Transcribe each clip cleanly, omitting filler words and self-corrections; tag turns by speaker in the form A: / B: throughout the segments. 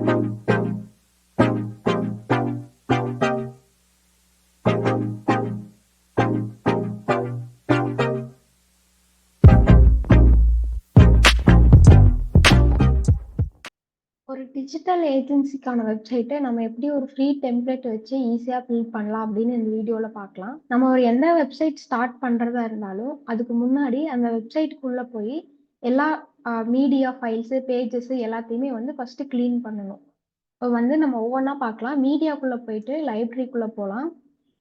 A: ஒரு டிஜிட்டல் ஏஜென்சிக்கான வெப்சைட்டை நம்ம எப்படி ஒரு ஃப்ரீ டெம்ப்ளேட் வச்சு ஈஸியாக பில்ட் பண்ணலாம் அப்படின்னு இந்த வீடியோவில் பார்க்கலாம். நம்ம ஒரு எந்த வெப்சைட் ஸ்டார்ட் பண்ணுறதா இருந்தாலும் அதுக்கு முன்னாடி அந்த வெப்சைட்டுக்குள்ளே போய் எல்லா மீடியா ஃபைல்ஸு பேஜஸ் எல்லாத்தையுமே வந்து ஃபஸ்ட்டு க்ளீன் பண்ணணும். இப்போ வந்து நம்ம ஒவ்வொன்றா பார்க்கலாம். மீடியாக்குள்ளே போயிட்டு லைப்ரரிக்குள்ளே போகலாம்.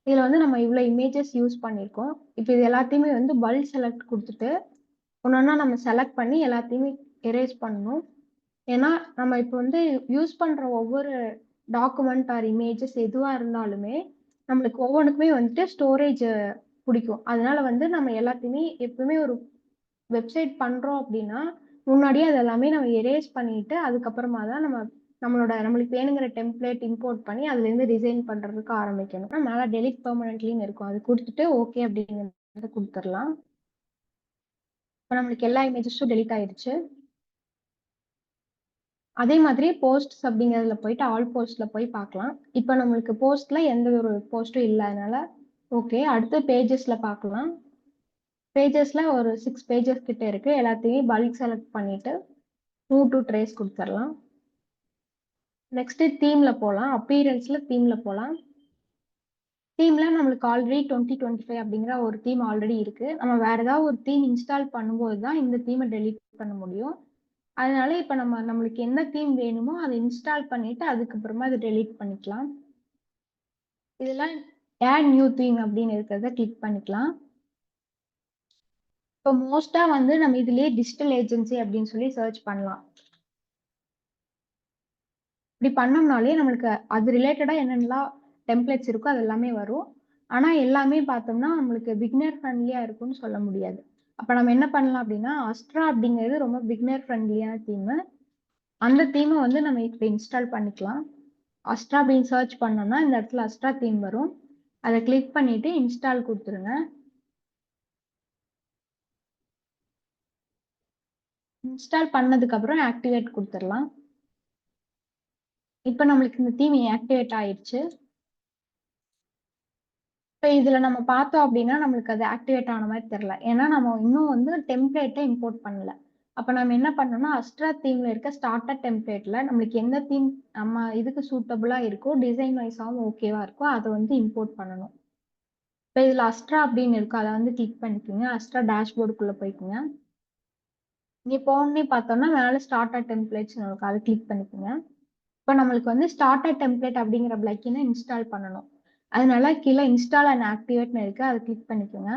A: இதில் வந்து நம்ம இவ்வளோ இமேஜஸ் யூஸ் பண்ணியிருக்கோம். இப்போ இது எல்லாத்தையுமே வந்து பல்க் செலக்ட் கொடுத்துட்டு ஒன்றா நம்ம செலக்ட் பண்ணி எல்லாத்தையுமே எரேஸ் பண்ணணும். ஏன்னா நம்ம இப்போ வந்து யூஸ் பண்ற ஒவ்வொரு டாக்குமெண்ட் ஆர் இமேஜஸ் எதுவா இருந்தாலுமே நம்மளுக்கு ஒவ்வொன்றுக்குமே வந்துட்டு ஸ்டோரேஜ் பிடிக்கும். அதனால வந்து நம்ம எல்லாத்தையுமே எப்பவுமே ஒரு வெப்சைட் பண்றோம் அப்படின்னா முன்னாடியே அது எல்லாமே நம்ம எரேஸ் பண்ணிட்டு அதுக்கப்புறமா தான் நம்மளுக்கு வேணுங்கிற டெம்ப்ளேட் இம்போர்ட் பண்ணி அதுல இருந்து டிசைன் பண்றதுக்கு ஆரம்பிக்கணும். மேல டெலிட் பெர்மனன்ட்லின்னு இருக்கும், அது கொடுத்துட்டு ஓகே அப்படிங்கிறத கொடுத்துடலாம். இப்போ நம்மளுக்கு எல்லா இமேஜஸும் டெலிட் ஆயிடுச்சு. அதே மாதிரி போஸ்ட்ஸ் அப்படிங்கிறதுல போயிட்டு ஆல் போஸ்ட்ல போய் பார்க்கலாம். இப்போ நம்மளுக்கு போஸ்ட்ல எந்த ஒரு போஸ்ட்டும் இல்லை, அதனால ஓகே. அடுத்து பேஜஸ்ல பார்க்கலாம். பேஜஸ்ல ஒரு 6 பேஜஸ் கிட்ட இருக்கு. எல்லாத்தையும் பல்க் செலக்ட் பண்ணிட்டு மூவ் டு ட்ரேஸ் கொடுத்துடலாம். நெக்ஸ்ட் தீம்ல போகலாம். அப்பீரன்ஸ்ல தீம்ல போகலாம். தீம்ல நம்மளுக்கு ஆல்ரெடி 2025 அப்படிங்கிற ஒரு தீம் ஆல்ரெடி இருக்கு. நம்ம வேற ஏதாவது ஒரு தீம் இன்ஸ்டால் பண்ணும்போது தான் இந்த தீமை டெலீட் பண்ண முடியும். அதனால இப்ப நம்மளுக்கு என்ன தீம் வேணுமோ அதை இன்ஸ்டால் பண்ணிட்டு அதுக்கப்புறமா அதை டெலீட் பண்ணிக்கலாம். இதெல்லாம் ஆட் நியூ தீம் அப்படின்னு இருக்கிறத கிளிக் பண்ணிக்கலாம். இப்போ மோஸ்டா வந்து நம்ம இதுலயே டிஜிட்டல் ஏஜென்சி அப்படின்னு சொல்லி சர்ச் பண்ணலாம். இப்படி பண்ணோம்னாலே நம்மளுக்கு அது ரிலேட்டடா என்னென்னலாம் டெம்ப்ளேட்ஸ் இருக்கோ அது எல்லாமே வரும். ஆனா எல்லாமே பார்த்தோம்னா நம்மளுக்கு பிகினர் ஃப்ரெண்ட்லியா இருக்கும்னு சொல்ல முடியாது. அப்ப நம்ம என்ன பண்ணலாம் அப்படின்னா, அஸ்ட்ரா அப்படிங்கிறது ரொம்ப பிகினர் ஃப்ரெண்ட்லியான தீம். அந்த தீமை வந்து நம்ம இப்போ இன்ஸ்டால் பண்ணிக்கலாம். அஸ்ட்ரா அப்படின்னு சர்ச் பண்ணோம்னா இந்த இடத்துல அஸ்ட்ரா தீம் வரும். அதை கிளிக் பண்ணிட்டு இன்ஸ்டால் கொடுத்துருங்க. இன்ஸ்டால் பண்ணதுக்கு அப்புறம் ஆக்டிவேட் கொடுத்துடலாம். இப்போ நம்மளுக்கு இந்த தீம் ஆக்டிவேட் ஆயிடுச்சு. இப்போ இதுல நம்ம பார்த்தோம் அப்படின்னா நம்மளுக்கு அது ஆக்டிவேட் ஆன மாதிரி தெரியல, ஏன்னா நம்ம இன்னும் வந்து டெம்ப்ளேட்டை இம்போர்ட் பண்ணல. அப்ப நம்ம என்ன பண்ணோம்னா அஸ்ட்ரா தீம்ல இருக்க ஸ்டார்டர் டெம்ப்ளேட்ல நம்மளுக்கு எந்த தீம் நம்ம இதுக்கு சூட்டபிளா இருக்கோ, டிசைன் வைஸாவும் ஓகேவா இருக்கோ அதை வந்து இம்போர்ட் பண்ணணும். இப்போ இதுல அஸ்ட்ரா அப்படின்னு இருக்கும், அதை வந்து கிளிக் பண்ணிக்கோங்க. அஸ்ட்ரா டேஷ்போர்டுக்குள்ள போய்க்குங்க. இங்க போனே பார்த்தோம்னா மேல ஸ்டார்டர் டெம்ப்ளேட்ஸ் இருக்கும், அதை கிளிக் பண்ணிக்கோங்க. இப்போ நம்மளுக்கு வந்து ஸ்டார்டர் டெம்ப்ளேட் அப்படிங்கிற பிளக்கினை இன்ஸ்டால் பண்ணணும். அதனால கீழே இன்ஸ்டால் அண்ட் ஆக்டிவேட்னு இருக்கு, அதை கிளிக் பண்ணிக்கோங்க.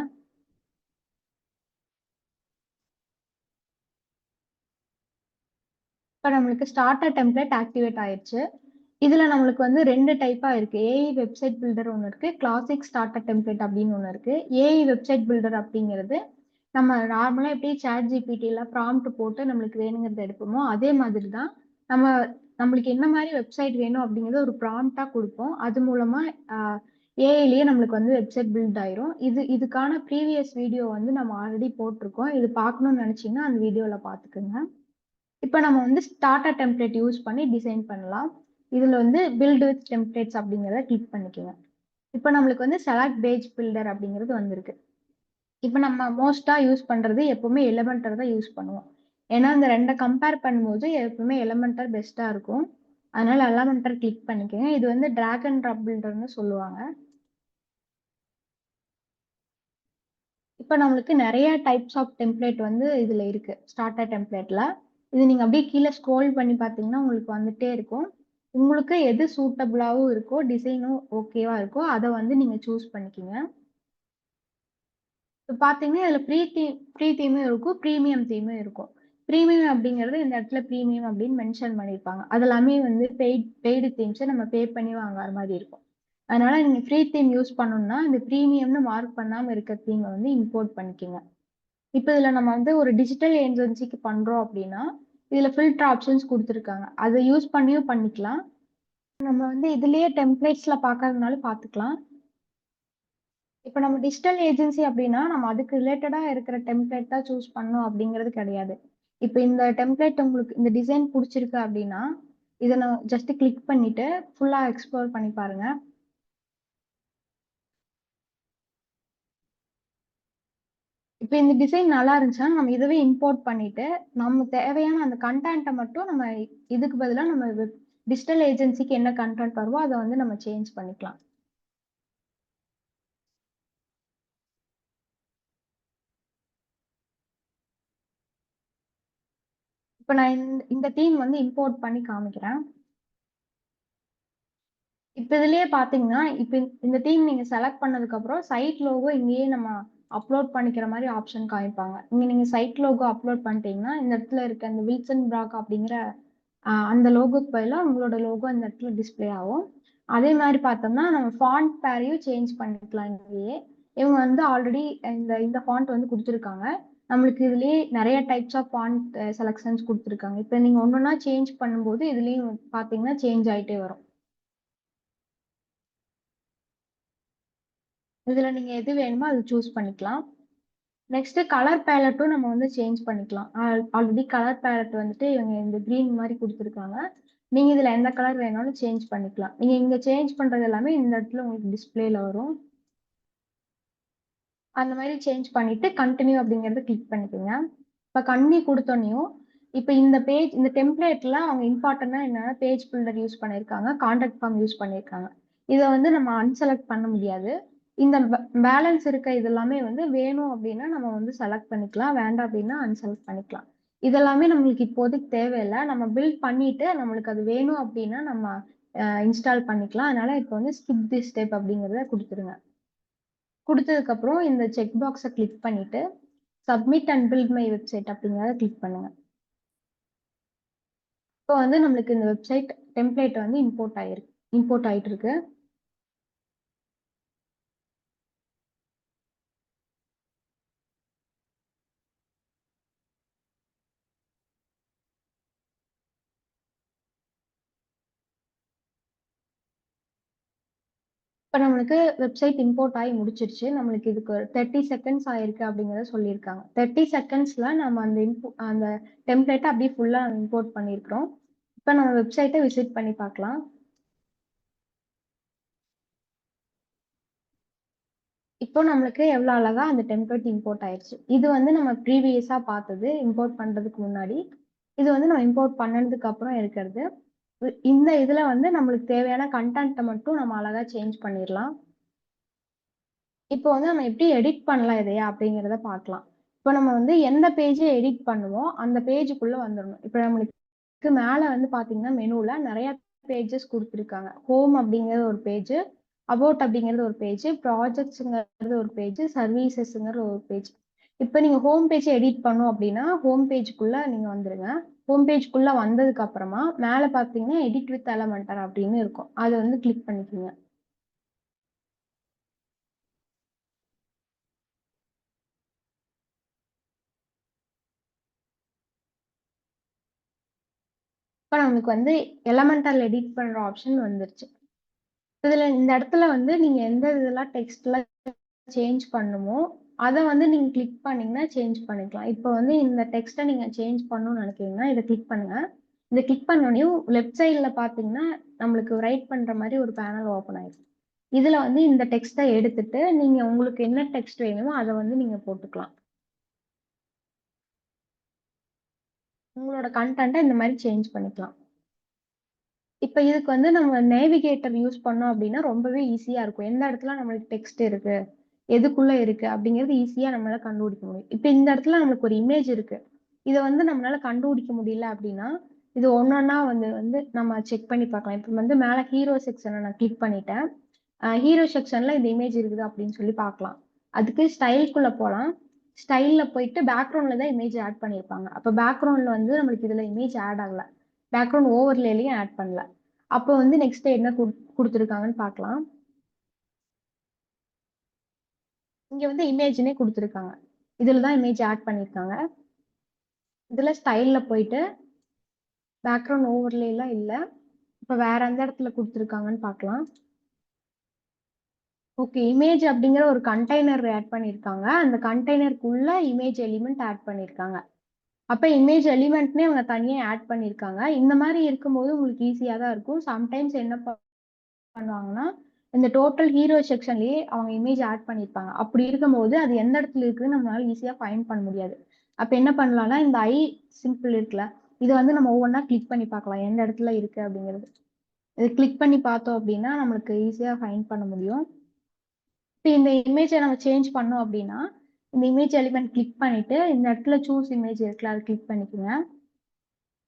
A: இப்போ நம்மளுக்கு ஸ்டார்டர் டெம்ப்ளேட் ஆக்டிவேட் ஆயிடுச்சு. இதுல நம்மளுக்கு வந்து 2 டைப்பா இருக்கு. ஏஐ வெப்சைட் பில்டர் ஒன்று இருக்கு, கிளாசிக் ஸ்டார்டர் டெம்ப்ளேட் அப்படின்னு ஒன்று இருக்கு. ஏஐ வெப்சைட் பில்டர் அப்படிங்கிறது நம்ம நார்மலா எப்படி சாட் ஜிபிடில ப்ராம்ப்ட் போட்டு நம்மளுக்கு வேணுங்கிறத எடுப்போமோ அதே மாதிரி தான். நம்ம நம்மளுக்கு என்ன மாதிரி வெப்சைட் வேணும் அப்படிங்கறத ஒரு ப்ராம்ப்டா கொடுப்போம். அது மூலமா ஏஐலயே நம்மளுக்கு வந்து வெப்சைட் பில்ட் ஆயிரும். இதுக்கான ப்ரீவியஸ் வீடியோ வந்து நம்ம ஆல்ரெடி போட்டிருக்கோம். இது பார்க்கணும்னு நினைச்சீங்கன்னா அந்த வீடியோல பாத்துக்கோங்க. இப்போ நம்ம வந்து ஸ்டார்டர் டெம்ப்ளேட் யூஸ் பண்ணி டிசைன் பண்ணலாம். இதுல வந்து பில்ட் வித் டெம்ப்ளேட்ஸ் அப்படிங்கிறத கிளிக் பண்ணிக்கோங்க. இப்போ நம்மளுக்கு வந்து செலக்ட் பேஜ் பில்டர் அப்படிங்கிறது வந்திருக்கு. இப்போ நம்ம மோஸ்டா யூஸ் பண்றது எப்பவுமே எலிமெண்டர் தான் யூஸ் பண்ணுவோம். ஏன்னா இந்த ரெண்டை கம்பேர் பண்ணும்போது எப்பவுமே எலிமெண்டர் பெஸ்டா இருக்கும். அதனால எலிமெண்டர் கிளிக் பண்ணிக்கோங்க. இது வந்து டிராக் அண்ட் ட்ராப் பில்டர்னு சொல்லுவாங்க. இப்போ நம்மளுக்கு நிறைய டைப்ஸ் ஆஃப் டெம்ப்ளேட் வந்து இதுல இருக்கு ஸ்டார்டர் டெம்ப்ளேட்ல. இது நீங்க அப்படியே கீழே ஸ்க்ரோல் பண்ணி பார்த்தீங்கன்னா உங்களுக்கு வந்துட்டே இருக்கும். உங்களுக்கு எது சூட்டபிளாவும் இருக்கோ, டிசைனும் ஓகேவா இருக்கோ அதை வந்து நீங்க சூஸ் பண்ணிக்கோங்க. இப்போ பார்த்தீங்கன்னா இதுல ஃப்ரீ தீமும் இருக்கும், ப்ரீமியம் தீமும் இருக்கும். ப்ரீமியம் அப்படிங்கிறது இந்த இடத்துல ப்ரீமியம் அப்படின்னு மென்ஷன் பண்ணியிருப்பாங்க. அது எல்லாமே வந்து பெய்டு தீம்ஸை நம்ம பே பண்ணி வாங்குற மாதிரி இருக்கும். அதனால நீங்க ஃப்ரீ தீம் யூஸ் பண்ணணும்னா இந்த ப்ரீமியம்னு மார்க் பண்ணாம இருக்க தீமை வந்து இம்போர்ட் பண்ணிக்கோங்க. இப்போ இதுல நம்ம வந்து ஒரு டிஜிட்டல் ஏஜென்சிக்கு பண்றோம் அப்படின்னா இதுல ஃபில்டர் ஆப்ஷன்ஸ் கொடுத்துருக்காங்க, அதை யூஸ் பண்ணியும் பண்ணிக்கலாம். நம்ம வந்து இதுலயே டெம்ப்ளேட்ஸ்ல பாக்குறதுனால பாத்துக்கலாம். இப்போ நம்ம டிஜிட்டல் ஏஜென்சி அப்படின்னா நம்ம அதுக்கு ரிலேட்டடா இருக்கிற டெம்ப்ளேட் தான் சூஸ் பண்ணணும் அப்படிங்கிறது கிடையாது. இப்போ இந்த டெம்ப்ளேட் உங்களுக்கு இந்த டிசைன் பிடிச்சிருக்கு அப்படின்னா இதை நான் ஜஸ்ட் கிளிக் பண்ணிட்டு ஃபுல்லா எக்ஸ்ப்ளோர் பண்ணி பாருங்க. இப்போ இந்த டிசைன் நல்லா இருந்துச்சுன்னா நம்ம இதவே இம்போர்ட் பண்ணிட்டு நம்ம தேவையான அந்த கண்டென்ட்டை மட்டும் நம்ம இதுக்கு பதிலா நம்ம டிஜிட்டல் ஏஜென்சிக்கு என்ன கண்டென்ட் வருவோ அதை வந்து நம்ம சேஞ்ச் பண்ணிக்கலாம். இப்போ நான் இந்த தீம் வந்து இம்போர்ட் பண்ணி காமிக்கிறேன். இப்போ இதுலயே பாத்தீங்கன்னா இப்போ இந்த தீம் நீங்க செலக்ட் பண்ணதுக்கு அப்புறம் சைட் லோகோ இங்கேயே நம்ம அப்லோட் பண்ணிக்கிற மாதிரி ஆப்ஷன் காமிப்பாங்க. இங்க நீங்க சைட் லோகோ அப்லோட் பண்ணிட்டீங்கன்னா இந்த இடத்துல இருக்க அந்த வில்சன் பிராக் அப்படிங்கிற அந்த லோகோக்கு பதிலாக உங்களோட லோகோ இந்த இடத்துல டிஸ்பிளே ஆகும். அதே மாதிரி பார்த்தோம்னா நம்ம ஃபாண்ட் பேரையும் சேஞ்ச் பண்ணிக்கலாம். இங்கேயே இவங்க வந்து ஆல்ரெடி இந்த இந்த ஃபாண்ட் வந்து கொடுத்துருக்காங்க. நம்மளுக்கு இதுலயே நிறைய டைப்ஸ் ஆஃப் ஃபாண்ட் செலக்ஷன்ஸ் கொடுத்துருக்காங்க. இப்போ நீங்க ஒன்னொன்னா சேஞ்ச் பண்ணும்போது இதுலயும் பாத்தீங்கன்னா சேஞ்ச் ஆயிட்டே வரும். இதுல நீங்க எது வேணுமோ அது சூஸ் பண்ணிக்கலாம். நெக்ஸ்ட் கலர் பேலட்டும் நம்ம வந்து சேஞ்ச் பண்ணிக்கலாம். ஆல்ரெடி கலர் பேலட் வந்துட்டு இவங்க இந்த கிரீன் மாதிரி கொடுத்துருக்காங்க. நீங்க இதுல எந்த கலர் வேணாலும் சேஞ்ச் பண்ணிக்கலாம். நீங்க இங்க சேஞ்ச் பண்றது எல்லாமே இந்த இடத்துல உங்களுக்கு டிஸ்பிளேல வரும். அந்த மாதிரி சேஞ்ச் பண்ணிட்டு கண்டினியூ அப்படிங்கறத கிளிக் பண்ணிக்கோங்க. இப்ப கண்ணி கொடுத்தோன்னையும் இப்ப இந்த பேஜ் இந்த டெம்ப்ளேட்ல அவங்க இம்பார்ட்டன்டா என்னன்னா பேஜ் பில்டர் யூஸ் பண்ணிருக்காங்க, கான்டாக்ட் ஃபார்ம் யூஸ் பண்ணிருக்காங்க. இதை வந்து நம்ம அன்செலக்ட் பண்ண முடியாது. இந்த பேலன்ஸ் இருக்க இது எல்லாமே வந்து வேணும் அப்படின்னா நம்ம வந்து செலக்ட் பண்ணிக்கலாம், வேண்டாம் அப்படின்னா அன்செலக்ட் பண்ணிக்கலாம். இதெல்லாமே நம்மளுக்கு இப்போதைக்கு தேவையில்லை. நம்ம பில்ட் பண்ணிட்டு நம்மளுக்கு அது வேணும் அப்படின்னா நம்ம இன்ஸ்டால் பண்ணிக்கலாம். அதனால இப்போ வந்து ஸ்கிப் திஸ் ஸ்டெப் அப்படிங்கறத கொடுத்துருங்க. கொடுத்ததுக்கு அப்புறம் இந்த செக் பாக்ஸை கிளிக் பண்ணிட்டு submit and build my website அப்படிங்கறத கிளிக் பண்ணுங்க. இப்போ வந்து நம்மளுக்கு இந்த வெப்சைட் டெம்ப்ளேட் வந்து இம்போர்ட் ஆயிட்டு இருக்கு. இப்போ நம்மளுக்கு வெப்சைட் இம்போர்ட் ஆகி முடிச்சிருச்சு. நம்மளுக்கு இதுக்கு ஒரு 30 செகண்ட்ஸ் ஆயிருக்கு அப்படிங்கறத சொல்லியிருக்காங்க. 30 செகண்ட்ஸ்ல நம்ம அந்த டெம்ப்ளேட்டை அப்படியே ஃபுல்லா இம்போர்ட் பண்ணியிருக்கிறோம். இப்போ நம்ம வெப்சைட்டை விசிட் பண்ணி பார்க்கலாம். இப்போ நம்மளுக்கு எவ்வளவு அழகா அந்த டெம்ப்ளேட் இம்போர்ட் ஆயிடுச்சு. இது வந்து நம்ம ப்ரீவியஸா பார்த்தது இம்போர்ட் பண்றதுக்கு முன்னாடி. இது வந்து நம்ம இம்போர்ட் பண்ணதுக்கு அப்புறம் இருக்கிறது. இந்த இதுல வந்து நம்மளுக்கு தேவையான கண்டென்ட்டை மட்டும் நம்ம அழகா சேஞ்ச் பண்ணிடலாம். இப்போ வந்து நம்ம எப்படி எடிட் பண்ணலாம் இதையா அப்படிங்கிறத பார்க்கலாம். இப்போ நம்ம வந்து எந்த பேஜை எடிட் பண்ணுவோம் அந்த பேஜுக்குள்ள வந்துடணும். இப்போ நம்மளுக்கு மேல வந்து பாத்தீங்கன்னா மெனுல நிறைய பேஜஸ் கொடுத்துருக்காங்க. ஹோம் அப்படிங்கிறது ஒரு பேஜ், அபவுட் அப்படிங்கிறது ஒரு பேஜ், ப்ராஜெக்ட்ஸுங்கிறது ஒரு பேஜ், சர்வீசஸ்ங்கிறது ஒரு பேஜ். இப்போ நீங்க ஹோம் பேஜ் எடிட் பண்ணும் அப்படின்னா ஹோம் பேஜுக்குள்ள நீங்க வந்துருங்க. ஹோம் பேஜ்க்குள்ள வந்ததுக்கு அப்புறமா மேல பாத்தீங்கன்னா எடிட் வித் எலமெண்டர் அப்படின்னு இருக்கும். அதை வந்து கிளிக் பண்ணிக்கோங்க. இப்போ நமக்கு வந்து எலமெண்டல் எடிட் பண்ற ஆப்ஷன் வந்துருச்சு. இதுல இந்த இடத்துல வந்து நீங்க எந்த இதெல்லாம் டெக்ஸ்ட்ல சேஞ்ச் பண்ணுமோ அதை வந்து நீங்க கிளிக் பண்ணீங்கன்னா சேஞ்ச் பண்ணிக்கலாம். இப்போ வந்து இந்த டெக்ஸ்ட்டை நீங்க சேஞ்ச் பண்ணணும்னு நினைக்கிறீங்கன்னா இதை கிளிக் பண்ணுங்க. இதை கிளிக் பண்ணோடனையும் லெஃப்ட் சைட்ல பாத்தீங்கன்னா நம்மளுக்கு ரைட் பண்ற மாதிரி ஒரு பேனல் ஓப்பன் ஆயிடும். இதுல வந்து இந்த டெக்ஸ்ட்டை எடுத்துட்டு நீங்க உங்களுக்கு என்ன டெக்ஸ்ட் வேணுமோ அதை வந்து நீங்க போட்டுக்கலாம். உங்களோட கண்டென்ட்டை இந்த மாதிரி சேஞ்ச் பண்ணிக்கலாம். இப்ப இதுக்கு வந்து நம்ம நேவிகேட்டர் யூஸ் பண்ணோம் அப்படின்னா ரொம்பவே ஈஸியா இருக்கும். எந்த இடத்துல நம்மளுக்கு டெக்ஸ்ட் இருக்கு, எதுக்குள்ள இருக்கு அப்படிங்கிறது ஈஸியா நம்மளால கண்டுபிடிக்க முடியும். இப்ப இந்த இடத்துல நம்மளுக்கு ஒரு இமேஜ் இருக்கு. இதை வந்து நம்மளால கண்டுபிடிக்க முடியல அப்படின்னா இது ஒன்னொன்னா வந்து வந்து நம்ம செக் பண்ணி பார்க்கலாம். இப்ப வந்து மேல ஹீரோ செக்ஷனை நான் கிளிக் பண்ணிட்டேன். ஹீரோ செக்ஷன்ல இந்த இமேஜ் இருக்குது அப்படின்னு சொல்லி பார்க்கலாம். அதுக்கு ஸ்டைல்குள்ள போலாம். ஸ்டைல்ல போயிட்டு பேக்ரவுண்ட்ல தான் இமேஜ் ஆட் பண்ணியிருப்பாங்க. அப்ப பேக்ரவுண்ட்ல வந்து நம்மளுக்கு இதுல இமேஜ் ஆட் ஆகல, பேக்ரவுண்ட் ஓவர்லேலையும் ஆட் பண்ணல. அப்போ வந்து நெக்ஸ்ட் என்ன கொடுத்துருக்காங்கன்னு பார்க்கலாம். இங்க வந்து இமேஜ்னே கொடுத்துருக்காங்க. இதுல தான் இமேஜ் ஆட் பண்ணியிருக்காங்க. இதுல ஸ்டைல்ல போயிட்டு பேக்ரவுண்ட் ஓவர்லே எல்லாம் இல்ல. இப்ப வேற எந்த இடத்துல கொடுத்துருக்காங்கன்னு பார்க்கலாம். ஓகே, இமேஜ் அப்படிங்கிற ஒரு கண்டெய்னர் ஆட் பண்ணியிருக்காங்க. அந்த கண்டெய்னருக்குள்ள இமேஜ் எலிமெண்ட் ஆட் பண்ணியிருக்காங்க. அப்ப இமேஜ் எலிமெண்ட்னே அவங்க தனியா ஆட் பண்ணியிருக்காங்க. இந்த மாதிரி இருக்கும்போது உங்களுக்கு ஈஸியா தான் இருக்கும். சம்டைம்ஸ் என்ன பண்ணுவாங்கன்னா, இந்த டோட்டல் ஹீரோ செக்ஷன்லயே அவங்க இமேஜ் ஆட் பண்ணியிருப்பாங்க. அப்படி இருக்கும்போது அது எந்த இடத்துல இருக்குன்னு நம்மளால ஈஸியா ஃபைண்ட் பண்ண முடியாது. அப்ப என்ன பண்ணலாம்னா, இந்த ஐ சிம்பிள் இருக்குல்ல, இத வந்து நம்ம ஒவ்வொன்னா கிளிக் பண்ணி பார்க்கலாம். எந்த இடத்துல இருக்கு அப்படிங்கிறது. இத கிளிக் பண்ணி பார்த்தோம் அப்படின்னா, நம்மளுக்கு ஈஸியா ஃபைண்ட் பண்ண முடியும். இப்ப இந்த இமேஜ நம்ம சேஞ்ச் பண்ணோம் அப்படின்னா, இந்த இமேஜ் எலிமெண்ட் கிளிக் பண்ணிட்டு, இந்த இடத்துல சூஸ் இமேஜ் இருக்குல்ல, அத கிளிக் பண்ணிக்கோங்க.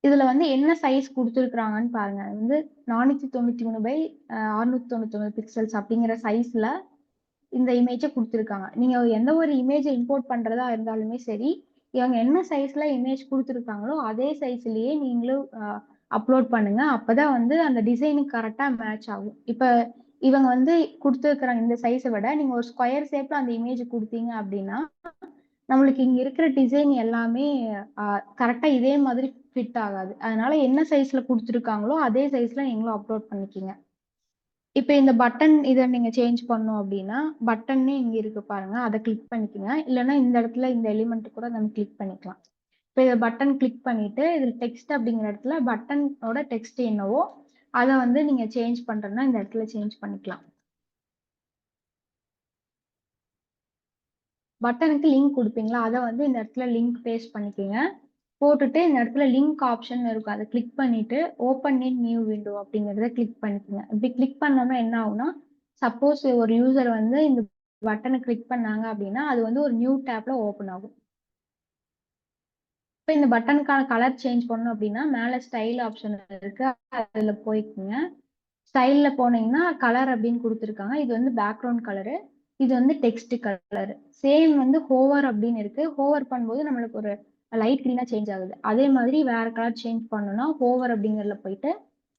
A: இதுல வந்து என்ன சைஸ் குடுத்துருக்காங்கன்னு பாருங்க. அது வந்து 493 பை 699 பிக்சல்ஸ் அப்படிங்கிற சைஸ்ல இந்த இமேஜ குடுத்துருக்காங்க. நீங்க எந்த ஒரு இமேஜ இம்போர்ட் பண்றதா இருந்தாலுமே சரி, இவங்க என்ன சைஸ்ல இமேஜ் குடுத்துருக்காங்களோ, அதே சைஸ்லயே நீங்களும் அப்லோட் பண்ணுங்க. அப்பதான் வந்து அந்த டிசைனுக்கு கரெக்ட்டா மேட்ச் ஆகும். இப்ப இவங்க வந்து குடுத்துருக்கிற இந்த சைஸ விட நீங்க ஒரு ஸ்கொயர் ஷேப்ல அந்த இமேஜ் குடுத்தீங்க அப்படின்னா, நம்மளுக்கு இங்க இருக்கிற டிசைன் எல்லாமே அ கரெக்ட்டா இதே மாதிரி ஃபிட் ஆகாது. அதனால என்ன சைஸ்ல குடுத்துருக்காங்களோ, அதே சைஸ்ல நீங்களும் அப்லோட் பண்ணிக்கங்க. இப்ப இந்த பட்டன் இத நீங்க சேஞ்ச் பண்ணணும் அப்படின்னா, பட்டன்னே இங்க இருக்கு பாருங்க. அத கிளிக் பண்ணிக்கங்க. இல்லன்னா இந்த இடத்துல இந்த எலிமெண்ட் கூட நம்ம கிளிக் பண்ணிக்கலாம். இப்ப இத பட்டன் கிளிக் பண்ணிட்டு, இதுல டெக்ஸ்ட் அப்படிங்கிற இடத்துல பட்டனோட டெக்ஸ்ட் என்னவோ, அத வந்து நீங்க சேஞ்ச் பண்றதுன்னா இந்த இடத்துல சேஞ்ச் பண்ணிக்கலாம். பட்டனுக்கு லிங்க் குடுப்பீங்களா? அத வந்து இந்த இடத்துல லிங்க் பேஸ்ட் பண்ணிக்கங்க. போட்டுட்டு இந்த இடத்துல லிங்க் ஆப்ஷன் இருக்கும். அத கிளிக் பண்ணிட்டு, ஓப்பன் இன் நியூ விண்டோ அப்படிங்கிறத கிளிக் பண்ணிக்கங்க. இப்படி கிளிக் பண்ணோம்னா என்ன ஆகும்னா, சப்போஸ் ஒரு யூசர் வந்து இந்த பட்டன கிளிக் பண்ணாங்க அப்படின்னா, அது வந்து ஒரு நியூ டேப்ல ஓப்பன் ஆகும். இப்ப இந்த பட்டனுக்கான கலர் சேஞ்ச் பண்ணணும் அப்படின்னா, மேல ஸ்டைல் ஆப்ஷன் இருக்கு. அதுல போய்க்கங்க. ஸ்டைல்ல போனீங்கன்னா, கலர் அப்படின்னு குடுத்துருக்காங்க. இது வந்து பேக்கிரவுண்ட் கலரு. இது வந்து டெக்ஸ்ட் கலர். சேம் வந்து ஹோவர் அப்படின்னு இருக்கு. ஹோவர் பண்ணும்போது நம்மளுக்கு ஒரு லைட் கிரீனா சேஞ்ச் ஆகுது. அதே மாதிரி வேற கலர் சேஞ்ச் பண்ணணும்னா, ஹோவர் அப்படிங்கிறதுல போயிட்டு,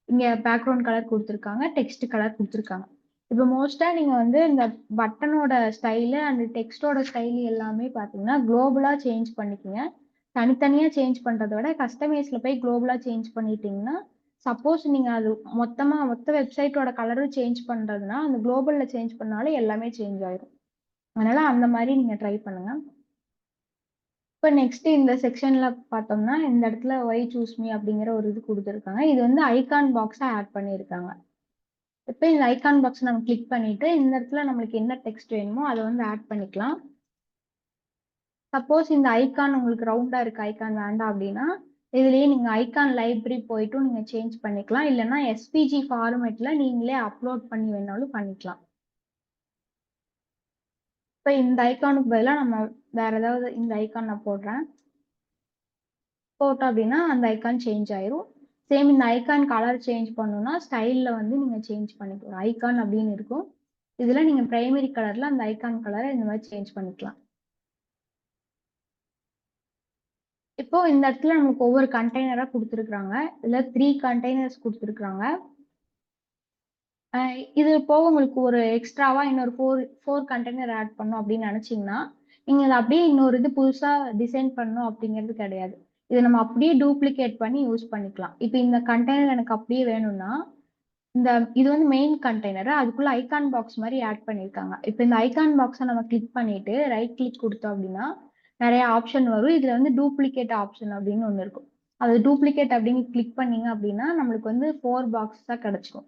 A: இங்க பேக்கிரவுண்ட் கலர் குடுத்துருக்காங்க. டெக்ஸ்ட் கலர் குடுத்துருக்காங்க. இப்ப மோஸ்ட்டா நீங்க வந்து இந்த பட்டனோட ஸ்டைலு அண்ட் டெக்ஸ்ட்டோட ஸ்டைல் எல்லாமே பார்த்தீங்கன்னா, குளோபலா சேஞ்ச் பண்ணிக்கங்க. தனித்தனியா சேஞ்ச் பண்றத விட, கஸ்டமைஸ்ல போய் குளோபலா சேஞ்ச் பண்ணிட்டீங்கன்னா, சப்போஸ் நீங்க அது மொத்த வெப்சைட்டோட கலரும் சேஞ்ச் பண்றதுன்னா, அந்த குளோபல்ல சேஞ்ச் பண்ணாலும் எல்லாமே சேஞ்ச் ஆயிரும். அதனால அந்த மாரி நீங்க ட்ரை பண்ணுங்க. இப்ப நெக்ஸ்ட் இந்த செக்ஷன்ல பார்த்தோம்னா, இந்த இடத்துல ஒய் சூஸ் மீ அப்படிங்கிற ஒரு இது குடுத்துருக்காங்க. இது வந்து ஐகான் பாக்ஸா ஆட் பண்ணியிருக்காங்க. இப்ப இந்த ஐகான் பாக்ஸ் நம்ம கிளிக் பண்ணிட்டு, இந்த இடத்துல நம்மளுக்கு என்ன டெக்ஸ்ட் வேணுமோ அத வந்து ஆட் பண்ணிக்கலாம். சப்போஸ் இந்த ஐகான் உங்களுக்கு ரவுண்டா இருக்கு ஐகான் வேண்டாம் அப்படின்னா, இதுலயே நீங்க ஐகான் லைப்ரரி போயிட்டும் நீங்க சேஞ்ச் பண்ணிக்கலாம். இல்லன்னா எஸ்விஜி ஃபார்மேட்ல நீங்களே அப்லோட் பண்ணி வேணாலும் பண்ணிக்கலாம். இப்ப இந்த ஐகானுக்கு பதிலா நம்ம வேற ஏதாவது இந்த ஐகான் நான் போடுறேன். போட்டோம் அப்படின்னா அந்த ஐகான் சேஞ்ச் ஆயிரும். சேம் இந்த ஐகான் கலர் சேஞ்ச் பண்ணணும்னா ஸ்டைல்ல வந்து நீங்க சேஞ்ச் பண்ணிக்கலாம். ஐகான் அப்படின்னு இருக்கும். இதுல நீங்க பிரைமரி கலர்ல அந்த ஐகான் கலரை இந்த மாதிரி சேஞ்ச் பண்ணிக்கலாம். இப்போ இந்த இடத்துல நமக்கு ஒவ்வொரு கண்டெய்னரா குடுத்துருக்காங்க. இதுல 3 கண்டெய்னர்ஸ் குடுத்துருக்காங்க. இது போக உங்களுக்கு ஒரு எக்ஸ்ட்ராவா இன்னொரு 4 கண்டெய்னர் ஆட் பண்ணணும் அப்படின்னு நினைச்சீங்கன்னா, நீங்க இத அப்படியே இன்னொரு இது புதுசா டிசைன் பண்ணணும் அப்படிங்கிறது கிடையாது. இத நம்ம அப்படியே டூப்ளிகேட் பண்ணி யூஸ் பண்ணிக்கலாம். இப்ப இந்த கண்டெய்னர் எனக்கு அப்படியே வேணும்னா, இந்த இது வந்து மெயின் கண்டெய்னர். அதுக்குள்ள ஐகான் பாக்ஸ் மாரி ஆட் பண்ணியிருக்காங்க. இப்ப இந்த ஐகான் பாக்ஸ நம்ம கிளிக் பண்ணிட்டு, ரைட் கிளிக் குடுத்தோம் அப்படின்னா, நெறைய ஆப்ஷன் வரும். இதுல வந்து டூப்ளிகேட் ஆப்ஷன் அப்படின்னு ஒண்ணு இருக்கும். அது டூப்ளிகேட் அப்படின்னு கிளிக் பண்ணீங்க அப்படின்னா, நம்மளுக்கு வந்து 4 பாக்ஸ் தான் கிடைச்சுரும்.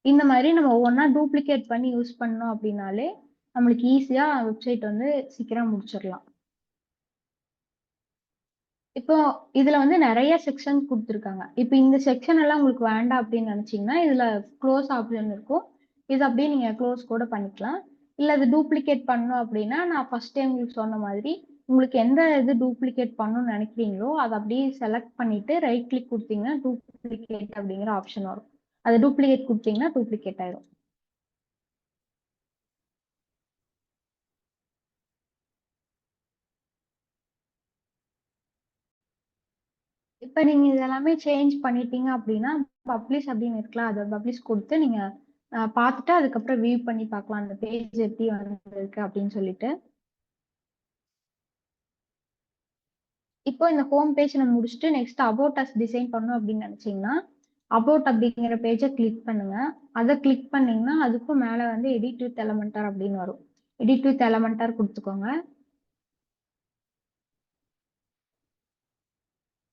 A: இந்த மாரி நம்ம ஒவ்வொன்னா டூப்ளிகேட் பண்ணி யூஸ் பண்ணோம் அப்படின்னாலே, நம்மளுக்கு ஈஸியா வெப்சைட் வந்து சீக்கிரம் முடிச்சிடலாம். இப்போ இதுல வந்து நெறைய செக்ஷன் குடுத்துருக்காங்க. இப்ப இந்த செக்ஷன் எல்லாம் உங்களுக்கு வேண்டாம் அப்படின்னு நினைச்சீங்கன்னா, இதுல குளோஸ் ஆப்ஷன் இருக்கும். இத அப்படியே நீங்க குளோஸ் கூட பண்ணிக்கலாம். இல்ல அது டூப்ளிகேட் பண்ணணும் அப்படின்னா, நான் ஃபர்ஸ்ட் டைம் உங்களுக்கு சொன்ன மாதிரி, உங்களுக்கு எந்த இது டூப்ளிகேட் பண்ணணும்னு நினைக்கிறீங்களோ, அத அப்படியே செலக்ட் பண்ணிட்டு ரைட் கிளிக் குடுத்தீங்கன்னா, டூப்ளிகேட் அப்படிங்கிற ஆப்ஷன் வரும். அத டூப்ளிகேட் குடுத்தீங்கன்னா, டூப்ளிகேட் ஆயிரும். இப்ப நீங்க இதெல்லாமே சேஞ்ச் பண்ணிட்டீங்க அப்படின்னா, பப்ளிஷ் அப்படின்னு இருக்குல்ல, அத பப்ளிஷ் குடுத்து நீங்க பார்த்துட்டு அதுக்கப்புறம் வியூ பண்ணி பார்க்கலாம். அந்த பேஜ் எப்படி வந்திருக்கு அப்படின்னு சொல்லிட்டு. இப்போ இந்த ஹோம் பேஜ் நம்ம முடிச்சுட்டு நெக்ஸ்ட் அபௌட் அஸ் டிசைன் பண்ணணும் அப்படின்னு நினைச்சீங்கன்னா, அபௌட் அப்படிங்கிற பேஜ கிளிக் பண்ணுங்க. அத கிளிக் பண்ணீங்கன்னா, அதுக்கும் மேல வந்து எடிட் வித் எலமென்டார் அப்படின்னு வரும். எடிட் வித் எலமென்டார் குடுத்துக்கோங்க.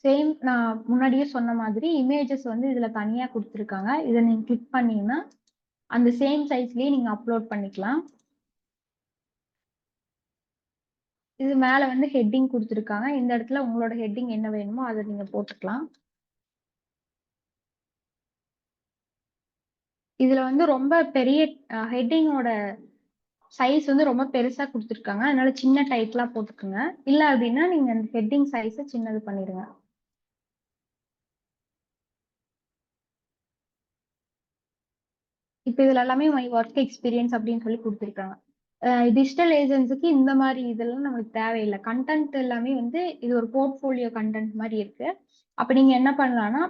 A: சேம் நான் முன்னாடியே சொன்ன மாதிரி இமேஜஸ் வந்து இதுல தனியா குடுத்துருக்காங்க. இத நீங்க கிளிக் பண்ணீங்கன்னா, அந்த சேம் சைஸ்லயே நீங்க அப்லோட் பண்ணிக்கலாம். இது மேல வந்து ஹெட்டிங் குடுத்துருக்காங்க. இந்த இடத்துல உங்களோட ஹெட்டிங் என்ன வேணுமோ அத நீங்க போட்டுக்கலாம். இதுல வந்து ரொம்ப பெரிய ஹெட்டிங்கோட சைஸ் வந்து ரொம்ப பெருசா குடுத்துருக்காங்க. அதனால சின்ன டைட்டிலா போட்டுக்கங்க. இல்ல அப்டின்னா நீங்க அந்த ஹெட்டிங் சைஸ சின்னது பண்ணிருங்க. இப்ப இதுல எல்லாமே மை வொர்க் எக்ஸ்பீரியன்ஸ் அப்படின்னு சொல்லி குடுத்துருக்காங்க. டிஜிட்டல் ஏஜென்சிக்கு இந்த மாரி இதெல்லாம் நமக்கு தேவையில்ல. கன்டென்ட் எல்லாமே வந்து இது ஒரு போர்ட்ஃபோலியோ கன்டென்ட் மாரி இருக்கு. அப்ப நீங்க என்ன பண்ணலாம்னா,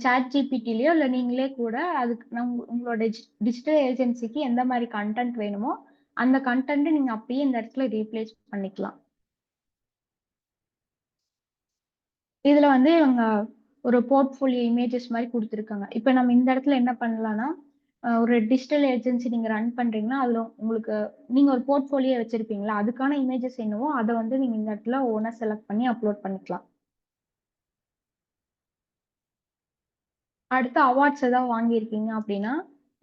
A: ChatGPTலயோ இல்ல நீங்களே கூட அதுக்கு உங்களோட டிஜிட்டல் ஏஜென்சிக்கு எந்த மாரி கன்டென்ட் வேணுமோ, அந்த கன்டென்ட்ட நீங்க அப்படியே இந்த இடத்துல ரீப்ளேஸ் பண்ணிக்கலாம். இதுல வந்து இவங்க ஒரு போர்ட்ஃபோலியோ இமேஜஸ் மாரி குடுத்துருக்காங்க. இப்ப நம்ம இந்த இடத்துல என்ன பண்ணலாம்னா, ஒரு டிஜிட்டல் ஏஜென்சி நீங்க ரன் பண்றீங்கன்னா, அதுல உங்களுக்கு நீங்க ஒரு போர்ட்ஃபோலியோ வச்சிருப்பீங்கல்ல, அதுக்கான இமேஜஸ் என்னவோ அத வந்து நீங்க இந்த இடத்துல ஒவ்வொண்ணா செலக்ட் பண்ணி அப்லோட் பண்ணிக்கலாம். அடுத்து அவார்ட்ஸ் ஏதாவது வாங்கியிருக்கீங்க அப்படின்னா,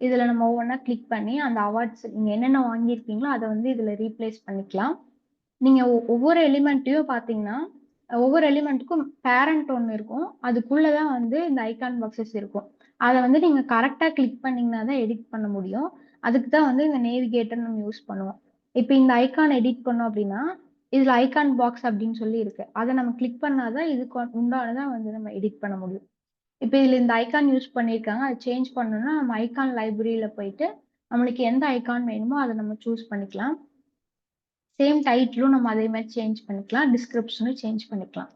A: இதுல நம்ம ஒவ்வொண்ணா கிளிக் பண்ணி அந்த அவார்ட்ஸ் நீங்க என்னென்ன வாங்கியிருக்கீங்களோ, அத வந்து இதுல ரீப்ளேஸ் பண்ணிக்கலாம். நீங்க ஒவ்வொரு எலிமெண்ட்டையும் பார்த்தீங்கன்னா, ஒவ்வொரு எலிமெண்ட்டுக்கும் பேரண்ட் ஒண்ணு இருக்கும். அதுக்குள்ள தான் வந்து இந்த ஐகான் பாக்ஸஸ் இருக்கும். அத வந்து நீங்க கரெக்ட்டா கிளிக் பண்ணீங்கன்னா தான் எடிட் பண்ண முடியும். அதுக்கு தான் வந்து இந்த நேவிகேட்டர் நம்ம யூஸ் பண்ணுவோம். இப்ப இந்த ஐகான் எடிட் பண்ணோம் அப்படின்னா, இதுல ஐகான் பாக்ஸ் அப்படின்னு சொல்லி இருக்கு. அத நம்ம கிளிக் பண்ணா தான் இதுக்கு உண்டானத வந்து நம்ம எடிட் பண்ண முடியும். இப்ப இதுல இந்த ஐகான் யூஸ் பண்ணியிருக்காங்க. அத சேஞ்ச் பண்ணணும்னா நம்ம ஐகான் லைப்ரரியில போயிட்டு, நம்மளுக்கு எந்த ஐகான் வேணுமோ அத நம்ம சூஸ் பண்ணிக்கலாம். சேம் டைட்டிலும் நம்ம அதே மாரி சேஞ்ச் பண்ணிக்கலாம். டிஸ்கிரிப்ஷனும் சேஞ்ச் பண்ணிக்கலாம்.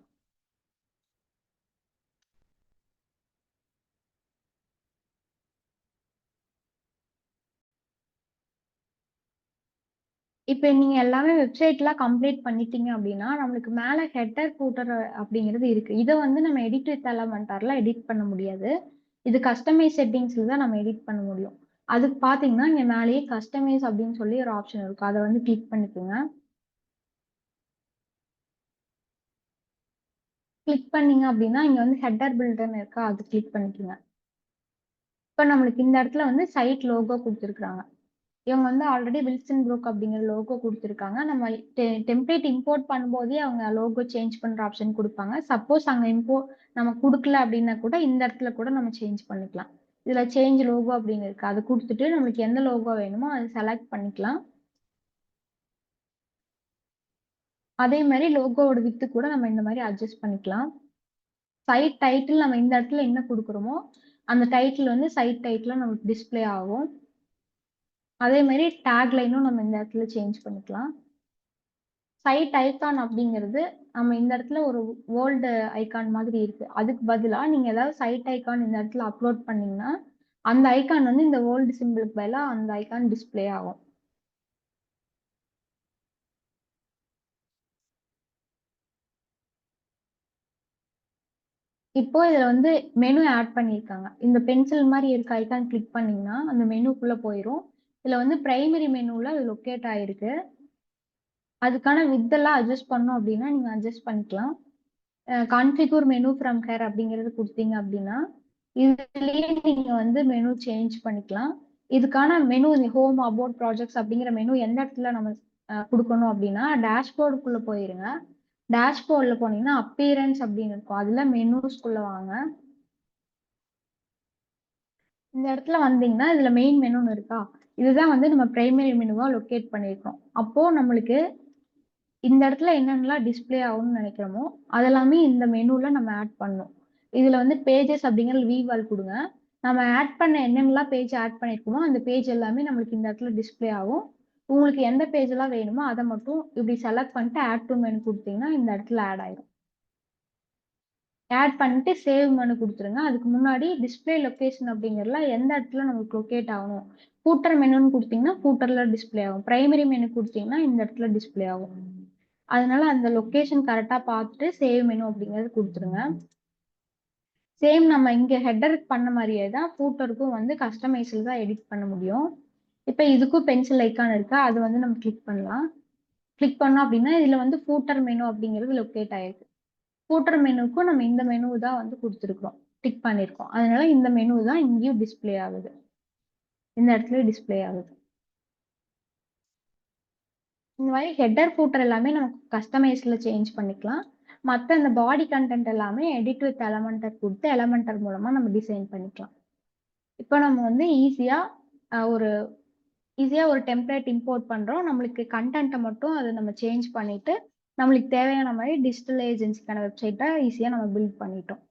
A: இப்ப நீங்க எல்லாமே வெப்சைட்லாம் கம்ப்ளீட் பண்ணிட்டீங்க அப்டின்னா, நம்மளுக்கு மேல ஹெட்டர், ஃபூட்டர் அப்படிங்கிறது இருக்கு. இத வந்து நம்ம எடிட் வித் எலமென்டார்ல எடிட் பண்ண முடியாது. இது கஸ்டமைஸ் செட்டிங்ஸ்ல தான் நம்ம எடிட் பண்ண முடியும். அதுக்கு பார்த்தீங்கன்னா, இங்க மேலேயே கஸ்டமைஸ் அப்படின்னு சொல்லி ஒரு ஆப்ஷன் இருக்கும். அத வந்து கிளிக் பண்ணிக்கோங்க. கிளிக் பண்ணீங்க அப்டின்னா, இங்க வந்து ஹெட்டர் பில்டர்ன்னு இருக்கா? அது கிளிக் பண்ணிக்கோங்க. இப்ப நம்மளுக்கு இந்த இடத்துல வந்து சைட் லோகோ குடுத்துருக்காங்க. இவங்க வந்து ஆல்ரெடி வில்சன் ப்ரூக் அப்படிங்கிற லோகோ குடுத்துருக்காங்க. நம்ம டெம்ப்ளேட் இம்போர்ட் பண்ணும்போதே அவங்க லோகோ சேஞ்ச் பண்ற ஆப்ஷன் குடுப்பாங்க. சப்போஸ் அங்க நம்ம குடுக்கல அப்படின்னா கூட இந்த இடத்துல கூட நம்ம சேஞ்ச் பண்ணிக்கலாம். இதுல சேஞ்ச் லோகோ அப்படின்னு இருக்கு. அத குடுத்துட்டு நம்மளுக்கு எந்த லோகோ வேணுமோ அத செலக்ட் பண்ணிக்கலாம். அதே மாரி லோகோவோட விட்த் கூட நம்ம இந்த மாரி அட்ஜஸ்ட் பண்ணிக்கலாம். சைட் டைட்டில் நம்ம இந்த இடத்துல என்ன குடுக்குறோமோ, அந்த டைட்டில் வந்து சைட் டைட்டிலா நமக்கு டிஸ்ப்ளே ஆகும். அதே மாரி டேக் லைனும் நம்ம இந்த இடத்துல சேஞ்ச் பண்ணிக்கலாம். சைட் ஐகான் அப்படிங்கிறது, நம்ம இந்த இடத்துல ஒரு வேர்ல்டு ஐகான் மாதிரி இருக்கு. அதுக்கு பதிலா நீங்க ஏதாவது சைட் ஐகான் இந்த இடத்துல அப்லோட் பண்ணீங்கன்னா, அந்த ஐகான் வந்து இந்த வேர்ல்டு சிம்பலுக்கு பதிலா அந்த ஐகான் டிஸ்ப்ளே ஆகும். இப்போ இதுல வந்து மெனு ஆட் பண்ணியிருக்காங்க. இந்த பென்சில் மாரி இருக்க ஐகான் கிளிக் பண்ணீங்கன்னா, அந்த மெனுக்குள்ள போயிரும். இதுல வந்து பிரைமரி மெனுல அது லொக்கேட் ஆயிருக்கு. அதுக்கான விட்த் எல்லாம் அட்ஜஸ்ட் பண்ணணும் அப்படின்னா, நீங்க அட்ஜஸ்ட் பண்ணிக்கலாம். கான்ஃபிகர் மெனு ஃப்ரம் ஹியர் அப்படிங்கிறது குடுத்தீங்க அப்படின்னா, இதுலயே நீங்க வந்து மெனு சேஞ்ச் பண்ணிக்கலாம். இதுக்கான மெனு ஹோம், அபௌட், ப்ராஜெக்ட்ஸ் அப்படிங்கிற மெனு எந்த இடத்துல நம்ம குடுக்கணும் அப்படின்னா, டேஷ்போர்டுக்குள்ள போயிருங்க. டேஷ்போர்ட்ல போனீங்கன்னா, அப்பியரன்ஸ் அப்படின்னு இருக்கும். அதுல மெனூஸ்குள்ள வாங்க. இந்த இடத்துல வந்தீங்கன்னா, இதுல மெயின் மெனுன்னு இருக்கா? இதுதான் வந்து நம்ம பிரைமரி மெனுவா லொகேட் பண்ணியிருக்கோம். அப்போ நம்மளுக்கு இந்த இடத்துல என்னென்னலாம் டிஸ்ப்ளே ஆகும்னு நினைக்கிறோமோ, அதெல்லாமே இந்த மெனுல நம்ம ஆட் பண்ணணும். இதுல வந்து பேஜஸ் அப்படிங்கிற விவால் குடுங்க. நம்ம ஆட் பண்ண என்னென்னலாம் பேஜ் ஆட் பண்ணியிருக்கோமோ, அந்த பேஜ் எல்லாமே நம்மளுக்கு இந்த இடத்துல டிஸ்ப்ளே ஆகும். உங்களுக்கு எந்த பேஜ் எல்லாம் வேணுமோ, அத மட்டும் இப்படி செலக்ட் பண்ணிட்டு ஆட் டூ மெனு குடுத்தீங்கன்னா, இந்த இடத்துல ஆட் ஆயிரும். ஆட் பண்ணிட்டு சேவ் மெனு குடுத்துருங்க. அதுக்கு முன்னாடி டிஸ்ப்ளே லொகேஷன் அப்படிங்கிறதுல எந்த இடத்துல நமக்கு லொகேட் ஆகணும். ஃபூட்டர் மெனுன்னு குடுத்தீங்கன்னா, ஃபூட்டர்ல டிஸ்ப்ளே ஆகும். பிரைமரி மெனு குடுத்தீங்கன்னா, இந்த இடத்துல டிஸ்ப்ளே ஆகும். அதனால அந்த லொகேஷன் கரெக்ட்டா பார்த்துட்டு சேவ் மெனு அப்படிங்கிறது குடுத்துருங்க. சேம் நம்ம இங்க ஹெட்டருக்கு பண்ண மாரியே தான் ஃபூட்டருக்கும் வந்து கஸ்டமைஸ்ல தான் எடிட் பண்ண முடியும். இப்ப இதுக்கும் பென்சில் ஐகான் இருக்கா? அது வந்து நம்ம கிளிக் பண்ணலாம். கிளிக் பண்ணோம் அப்படின்னா, இதுல வந்து ஃபூட்டர் மெனு அப்படிங்கிறது லொகேட் ஆயிருக்கு. ஃபூட்டர் மெனுக்கும் நம்ம இந்த மெனு தான் வந்து குடுத்துருக்கோம். டிக் பண்ணியிருக்கோம். அதனால இந்த மெனு தான் இங்கேயும் டிஸ்ப்ளே ஆகுது. இந்த இடத்துல டிஸ்ப்ளே ஆகுது. இந்த மாரி ஹெட்டர், ஃபூட்டர் எல்லாமே நமக்கு கஸ்டமைஸ்ல சேஞ்ச் பண்ணிக்கலாம். மத்த இந்த பாடி கன்டென்ட் எல்லாமே எடிட் வித் எலமெண்டர் குடுத்து எலமெண்டர் மூலமா நம்ம டிசைன் பண்ணிக்கலாம். இப்ப நம்ம வந்து ஈஸியா ஒரு டெம்ப்ளேட் இம்போர்ட் பண்றோம். நம்மளுக்கு கன்டென்ட்ட மட்டும் அத நம்ம சேஞ்ச் பண்ணிட்டு, நம்மளுக்கு தேவையான மாரி டிஜிட்டல் ஏஜென்சிக்கான வெப்சைட்ட ஈஸியா நம்ம பில்ட் பண்ணிட்டோம்.